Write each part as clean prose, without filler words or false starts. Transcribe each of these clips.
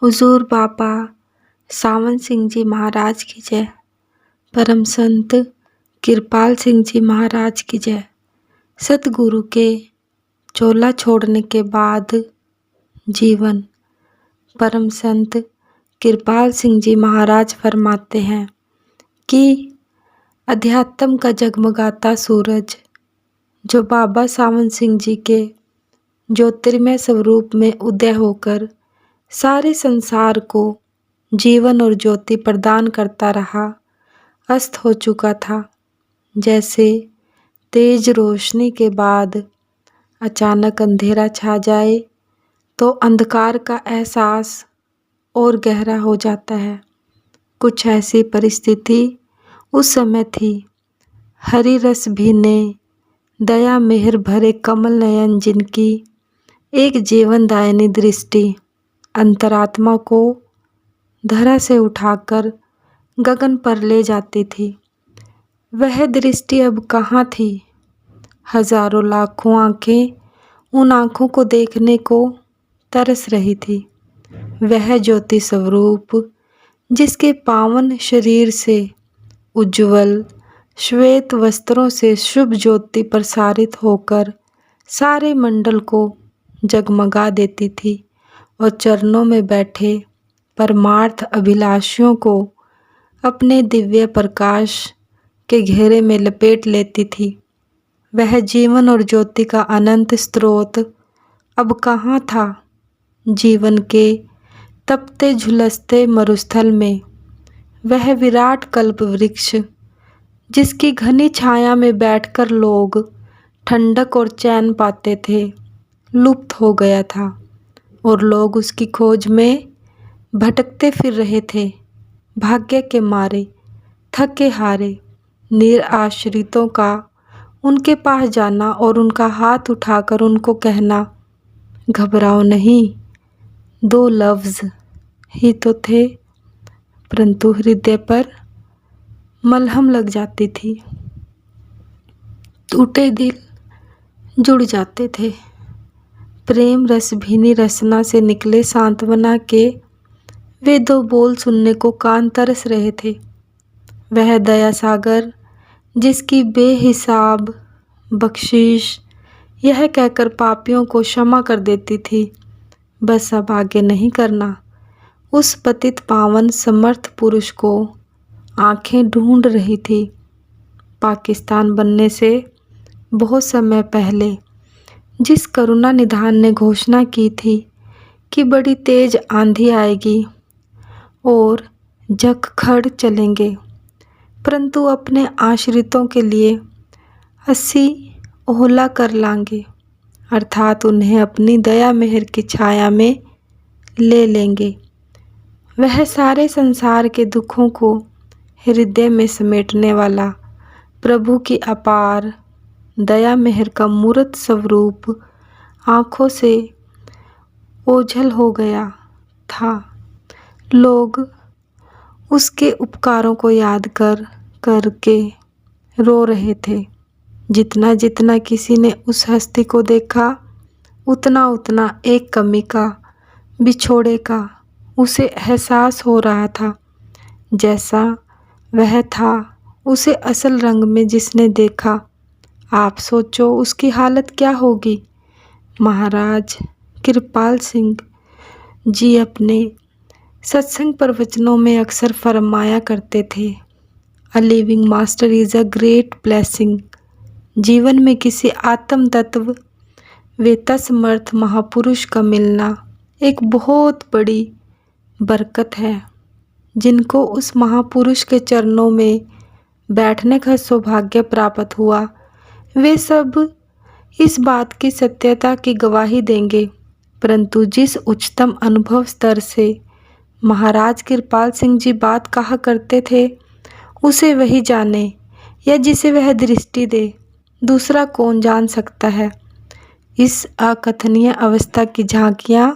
हुजूर बाबा सावन सिंह जी महाराज की जय। परम संत कृपाल सिंह जी महाराज की जय। सतगुरु के चोला छोड़ने के बाद जीवन। परम संत कृपाल सिंह जी महाराज फरमाते हैं कि अध्यात्म का जगमगाता सूरज जो बाबा सावन सिंह जी के ज्योतिर्मय स्वरूप में उदय होकर सारे संसार को जीवन और ज्योति प्रदान करता रहा, अस्त हो चुका था। जैसे तेज रोशनी के बाद अचानक अंधेरा छा जाए तो अंधकार का एहसास और गहरा हो जाता है। कुछ ऐसी परिस्थिति उस समय थी। हरि रस भीने दया मेहर भरे कमल नयन जिनकी एक जीवनदायिनी दृष्टि अंतरात्मा को धरा से उठाकर गगन पर ले जाती थी। वह दृष्टि अब कहाँ थी? हजारों लाखों आंखें उन आंखों को देखने को तरस रही थी। वह ज्योति स्वरूप जिसके पावन शरीर से उज्जवल श्वेत वस्त्रों से शुभ ज्योति प्रसारित होकर सारे मंडल को जगमगा देती थी और चरणों में बैठे परमार्थ अभिलाषियों को अपने दिव्य प्रकाश के घेरे में लपेट लेती थी। वह जीवन और ज्योति का अनंत स्रोत अब कहाँ था? जीवन के तपते झुलसते मरुस्थल में वह विराट कल्प वृक्ष जिसकी घनी छाया में बैठकर लोग ठंडक और चैन पाते थे, लुप्त हो गया था और लोग उसकी खोज में भटकते फिर रहे थे। भाग्य के मारे थके हारे निराश्रितों का उनके पास जाना और उनका हाथ उठाकर उनको कहना, घबराओ नहीं, 2 लफ्ज़ ही तो थे, परंतु हृदय पर मलहम लग जाती थी। टूटे दिल जुड़ जाते थे। प्रेम रस भीनी रसना से निकले सांत्वना के वे 2 बोल सुनने को कान तरस रहे थे। वह दया सागर जिसकी बेहिसाब बख्शीश यह कहकर पापियों को क्षमा कर देती थी, बस अब आगे नहीं करना। उस पतित पावन समर्थ पुरुष को आंखें ढूंढ रही थी। पाकिस्तान बनने से बहुत समय पहले जिस करुणा निधान ने घोषणा की थी कि बड़ी तेज आंधी आएगी और जगखड़ चलेंगे, परंतु अपने आश्रितों के लिए 80 ओहला कर लाएंगे, अर्थात उन्हें अपनी दया मेहर की छाया में ले लेंगे। वह सारे संसार के दुखों को हृदय में समेटने वाला प्रभु की अपार दया मेहर का मूर्त स्वरूप आँखों से ओझल हो गया था। लोग उसके उपकारों को याद करके रो रहे थे। जितना जितना किसी ने उस हस्ती को देखा, उतना उतना एक कमी का, बिछोड़े का उसे एहसास हो रहा था। जैसा वह था उसे असल रंग में जिसने देखा, आप सोचो उसकी हालत क्या होगी। महाराज कृपाल सिंह जी अपने सत्संग प्रवचनों में अक्सर फरमाया करते थे, a living master is a great blessing. जीवन में किसी आत्म तत्व वेता समर्थ महापुरुष का मिलना एक बहुत बड़ी बरकत है। जिनको उस महापुरुष के चरणों में बैठने का सौभाग्य प्राप्त हुआ, वे सब इस बात की सत्यता की गवाही देंगे। परंतु जिस उच्चतम अनुभव स्तर से महाराज कृपाल सिंह जी बात कहा करते थे, उसे वही जाने या जिसे वह दृष्टि दे, दूसरा कौन जान सकता है। इस अकथनीय अवस्था की झांकियाँ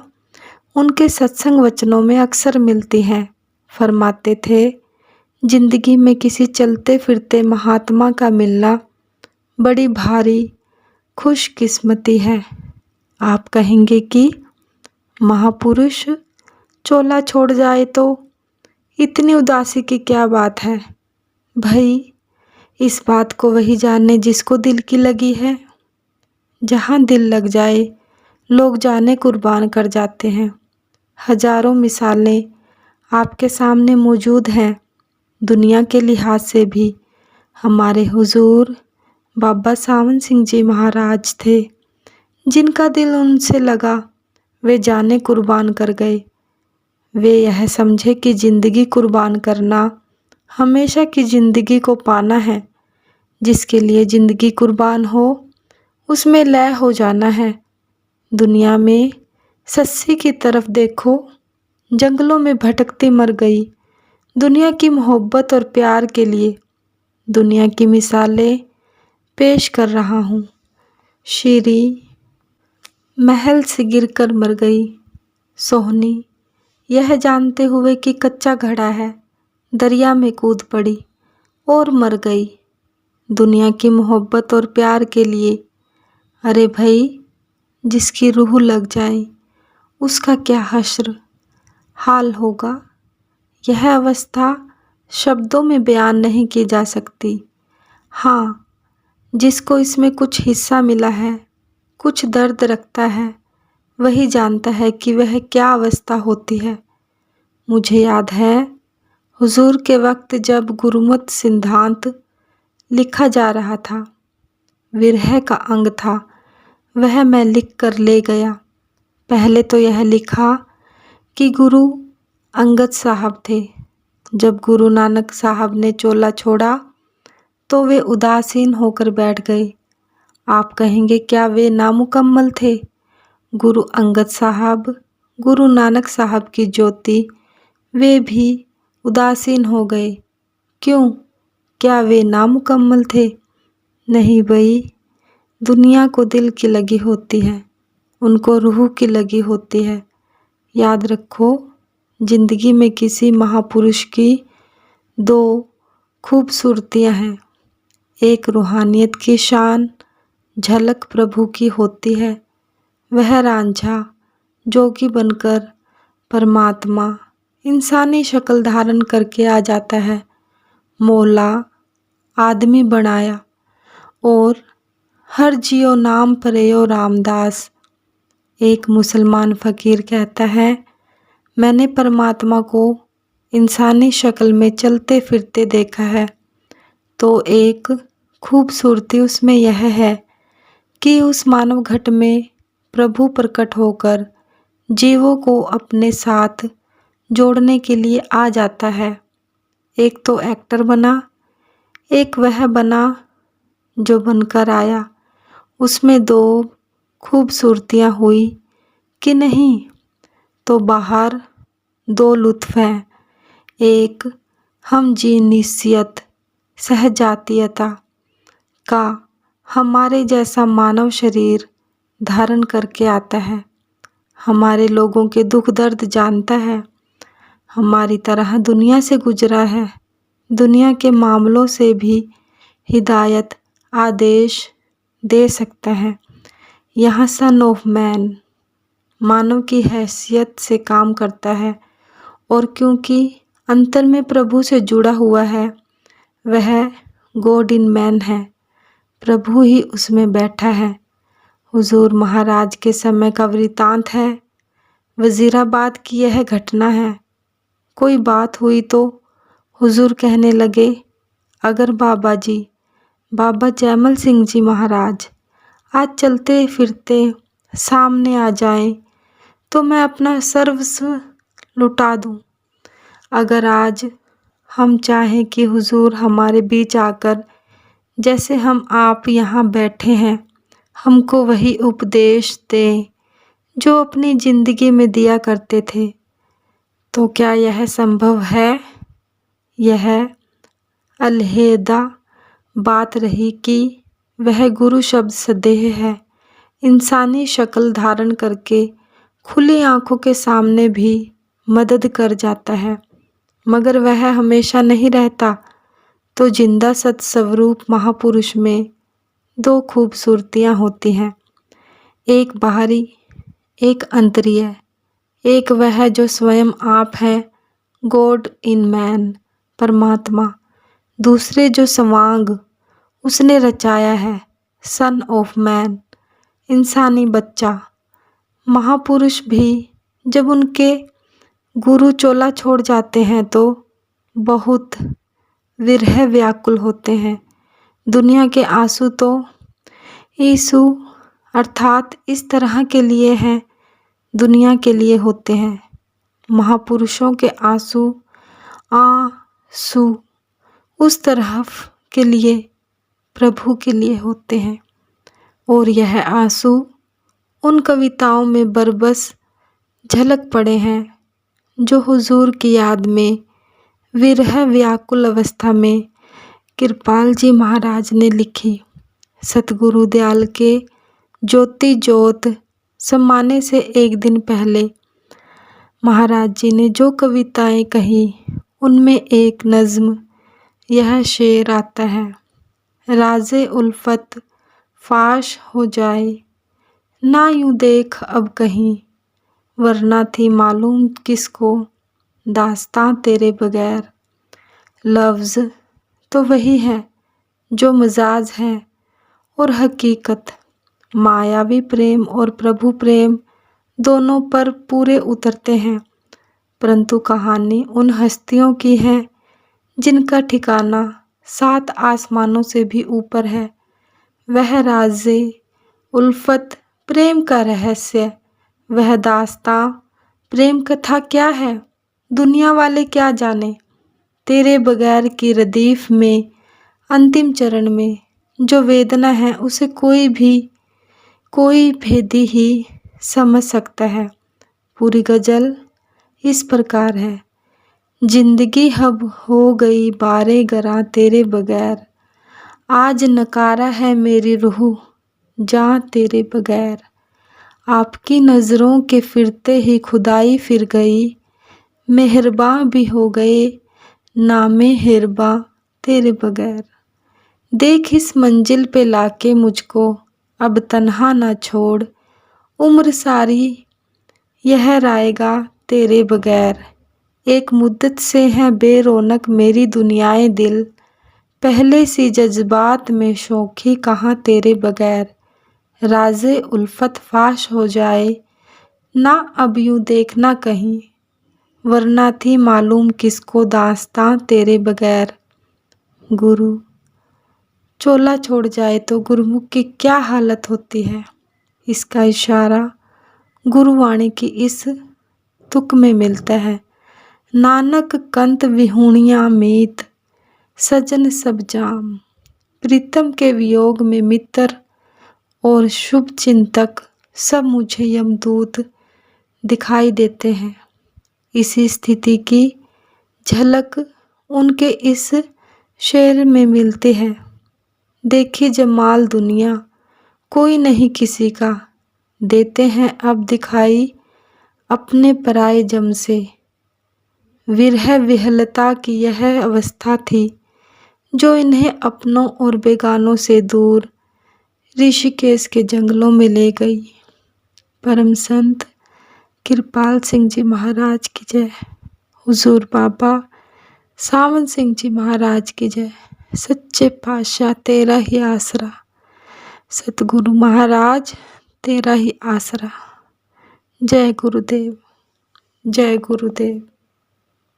उनके सत्संग वचनों में अक्सर मिलती हैं। फरमाते थे, जिंदगी में किसी चलते फिरते महात्मा का मिलना बड़ी भारी खुशकिस्मती है। आप कहेंगे कि महापुरुष चोला छोड़ जाए तो इतनी उदासी की क्या बात है भाई। इस बात को वही जाने जिसको दिल की लगी है। जहाँ दिल लग जाए लोग जाने कुर्बान कर जाते हैं। हजारों मिसालें आपके सामने मौजूद हैं। दुनिया के लिहाज से भी हमारे हुजूर बाबा सावन सिंह जी महाराज थे। जिनका दिल उनसे लगा वे जाने कुर्बान कर गए। वे यह समझे कि ज़िंदगी कुर्बान करना हमेशा की ज़िंदगी को पाना है। जिसके लिए ज़िंदगी कुर्बान हो उसमें लय हो जाना है। दुनिया में सस्सी की तरफ देखो, जंगलों में भटकती मर गई। दुनिया की मोहब्बत और प्यार के लिए दुनिया की मिसालें पेश कर रहा हूँ। शीरी महल से गिरकर मर गई। सोहनी यह जानते हुए कि कच्चा घड़ा है दरिया में कूद पड़ी और मर गई। दुनिया की मोहब्बत और प्यार के लिए। अरे भाई, जिसकी रूह लग जाए उसका क्या हश्र हाल होगा। यह अवस्था शब्दों में बयान नहीं की जा सकती। हाँ, जिसको इसमें कुछ हिस्सा मिला है, कुछ दर्द रखता है, वही जानता है कि वह क्या अवस्था होती है। मुझे याद है हुजूर के वक्त जब गुरुमत सिद्धांत लिखा जा रहा था, विरह का अंग था, वह मैं लिख कर ले गया। पहले तो यह लिखा कि गुरु अंगद साहब थे। जब गुरु नानक साहब ने चोला छोड़ा तो वे उदासीन होकर बैठ गए। आप कहेंगे क्या वे नामुकम्मल थे? गुरु अंगद साहब, गुरु नानक साहब की ज्योति, वे भी उदासीन हो गए। क्यों? क्या वे नामुकम्मल थे? नहीं भाई, दुनिया को दिल की लगी होती है, उनको रूह की लगी होती है। याद रखो, जिंदगी में किसी महापुरुष की दो खूबसूरतियाँ हैं। एक रूहानियत की शान झलक प्रभु की होती है। वह रांझा जोगी बनकर परमात्मा इंसानी शक्ल धारण करके आ जाता है। मौला आदमी बनाया और हर जियो नाम परेयो रामदास। एक मुसलमान फ़कीर कहता है, मैंने परमात्मा को इंसानी शक्ल में चलते फिरते देखा है। तो एक खूबसूरती उसमें यह है कि उस मानव घट में प्रभु प्रकट होकर जीवों को अपने साथ जोड़ने के लिए आ जाता है। एक तो एक्टर बना, एक वह बना जो बनकर आया। उसमें दो खूबसूरतियाँ हुई कि नहीं? तो बाहर दो लुत्फ़ हैं। एक हम जिनसियत सहजातीयता का हमारे जैसा मानव शरीर धारण करके आता है। हमारे लोगों के दुख दर्द जानता है। हमारी तरह दुनिया से गुजरा है। दुनिया के मामलों से भी हिदायत आदेश दे सकता है। यहाँ सन ऑफ मैन मानव की हैसियत से काम करता है और क्योंकि अंतर में प्रभु से जुड़ा हुआ है, वह गॉड इन मैन है। प्रभु ही उसमें बैठा है। हुजूर महाराज के समय का वृतांत है। वजीराबाद की यह घटना है। कोई बात हुई तो हुजूर कहने लगे, अगर बाबा जैमल सिंह जी महाराज आज चलते फिरते सामने आ जाएं तो मैं अपना सर्वस्व लुटा दूं। अगर आज हम चाहें कि हुजूर हमारे बीच आकर जैसे हम आप यहाँ बैठे हैं हमको वही उपदेश दें जो अपनी ज़िंदगी में दिया करते थे, तो क्या यह संभव है? यह अलहदा बात रही कि वह गुरु शब्द सदेह है। इंसानी शक्ल धारण करके खुली आँखों के सामने भी मदद कर जाता है, मगर वह हमेशा नहीं रहता। तो जिंदा सत्स्वरूप महापुरुष में दो खूबसूरतियाँ होती हैं, एक बाहरी एक अंतरीय। एक वह जो स्वयं आप है, गॉड इन मैन, परमात्मा। दूसरे जो समांग उसने रचाया है, सन ऑफ मैन, इंसानी बच्चा। महापुरुष भी जब उनके गुरु चोला छोड़ जाते हैं तो बहुत विरह व्याकुल होते हैं। दुनिया के आंसू तो यीशु अर्थात इस तरह के लिए हैं, दुनिया के लिए होते हैं। महापुरुषों के आंसू उस तरफ के लिए, प्रभु के लिए होते हैं। और यह आंसू उन कविताओं में बरबस झलक पड़े हैं जो हुजूर की याद में विरह व्याकुल अवस्था में कृपाल जी महाराज ने लिखी। सतगुरु दयाल के ज्योति ज्योत समाने से एक दिन पहले महाराज जी ने जो कविताएं कही, उनमें एक नज़्म यह शेर आता है, राज़े उल्फत फाश हो जाए ना यूं देख अब कहीं, वरना थी मालूम किसको दास्तां तेरे बगैर। लफ्ज़ तो वही है जो मजाज है और हकीकत, मायावी प्रेम और प्रभु प्रेम दोनों पर पूरे उतरते हैं, परंतु कहानी उन हस्तियों की है जिनका ठिकाना 7 आसमानों से भी ऊपर है। वह राज़े उल्फत प्रेम का रहस्य, वह दास्तां प्रेम कथा क्या है, दुनिया वाले क्या जाने। तेरे बगैर की रदीफ में अंतिम चरण में जो वेदना है उसे कोई भेदी ही समझ सकता है। पूरी गज़ल इस प्रकार है, जिंदगी हब हो गई बारे गरा तेरे बगैर, आज नकारा है मेरी रूह जां तेरे बगैर। आपकी नज़रों के फिरते ही खुदाई फिर गई, मेहरबां भी हो गए नामे हिरबा तेरे बगैर। देख इस मंजिल पे लाके मुझको अब तन्हा ना छोड़, उम्र सारी यह राएगा तेरे बगैर। एक मुद्दत से है बेरौनक मेरी दुनियाए दिल, पहले सी जज्बात में शौखी कहाँ तेरे बगैर। राज़े उल्फत फाश हो जाए ना अब यूं देखना कहीं, वरना थी मालूम किसको दास्तां तेरे बगैर। गुरु चोला छोड़ जाए तो गुरुमुख की क्या हालत होती है, इसका इशारा गुरुवाणी की इस तुक में मिलता है। नानक कंत विहूणिया मीत सजन सब जाम, प्रीतम के वियोग में मित्र और शुभ चिंतक सब मुझे यमदूत दिखाई देते हैं। इसी स्थिति की झलक उनके इस शेर में मिलती है। देखी जमाल दुनिया कोई नहीं किसी का, देते हैं अब दिखाई अपने पराए जम से। विरह विहलता की यह अवस्था थी जो इन्हें अपनों और बेगानों से दूर ऋषिकेश के जंगलों में ले गई। परम संत कृपाल सिंह जी महाराज की जय। हुजूर बाबा सावन सिंह जी महाराज की जय। सच्चे पातशाह तेरा ही आसरा, सतगुरु महाराज तेरा ही आसरा। जय गुरुदेव, जय गुरुदेव।